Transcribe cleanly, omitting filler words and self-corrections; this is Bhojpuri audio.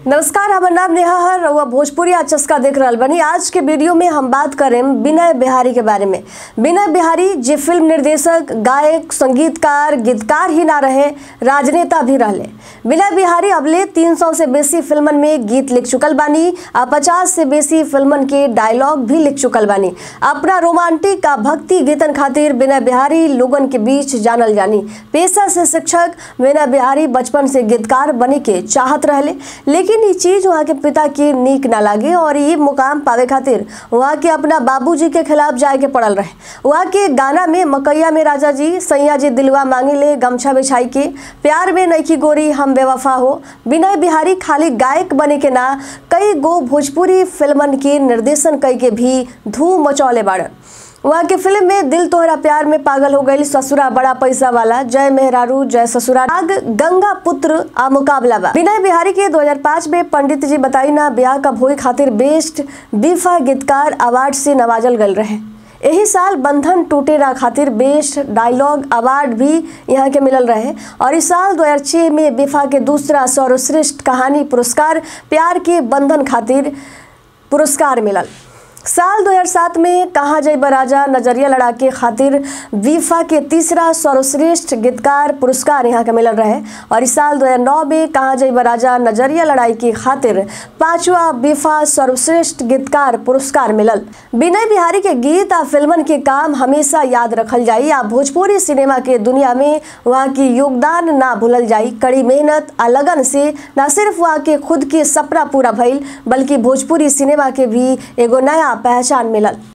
नमस्कार, हमार नाम नेहा है। रउआ भोजपुरी आ चस्का देख रहल बनी। आज के वीडियो में हम बात करें विनय बिहारी के बारे में। विनय बिहारी जे फिल्म निर्देशक, गायक, संगीतकार, गीतकार ही ना रहे, राजनेता भी रहले। विनय बिहारी अबले 300 से बेसी फिल्मन में गीत लिख चुकल बानी आ 50 से बेसी फिल्मन के डायलॉग भी लिख चुकल बानी। अपना रोमांटिक आ भक्ति गीतन खातिर विनय बिहारी लोगन के बीच जानल जानी। पेशा से शिक्षक विनय बिहारी बचपन से गीतकार बने के चाहत रहले, लेकिन ये चीज वहाँ के पिता के नीक ना लागे और ये मुकाम पावे खातिर वहाँ के अपना बाबूजी के खिलाफ जाए के पड़ल रहे। वहाँ के गाना में मकैया में राजा जी, सैया जी दिलवा मांगे ले, गमछा बिछाई के, प्यार में नईखी गोरी, हम बेवफा हो। विनय बिहारी खाली गायक बने के ना कई गो भोजपुरी फिल्मन के निर्देशन कई के भी धूम मचौले बाड़न। वहाँ के फिल्म में दिल तोहरा प्यार में पागल हो गई, ससुरा बड़ा पैसा वाला, जय मेहरारू जय ससुरा, आग, गंगा पुत्र आ मुकाबला बा। विनय बिहारी के 2005 में पंडित जी बताई ना ब्याह कब होई खातिर बेस्ट बीफा गीतकार अवार्ड से नवाजल गल रहे। यही साल बंधन टूटे ना खातिर बेस्ट डायलॉग अवार्ड भी यहाँ के मिलल रहे और इस साल 2006 में बीफा के दूसरा सर्वश्रेष्ठ कहानी पुरस्कार प्यार के बंधन खातिर पुरस्कार मिलल। साल 2007 में कहाँ जय बराजा नजरिया लड़ा के खातिर बीफा के तीसरा सर्वश्रेष्ठ गीतकार पुरस्कार यहाँ के मिलल रहे और इस साल 2009 में कहाँ जय बराजा नजरिया लड़ाई के खातिर 5वां बीफा सर्वश्रेष्ठ गीतकार पुरस्कार मिलल। विनय बिहारी के गीत आ फिल्मन के काम हमेशा याद रखल जाई आ भोजपुरी सिनेमा के दुनिया में वहाँ की योगदान ना भूलल जाई। कड़ी मेहनत आ लगन से न सिर्फ वहाँ के खुद के सपना पूरा भइल बल्कि भोजपुरी सिनेमा के भी एगो नया पहचान मिलल।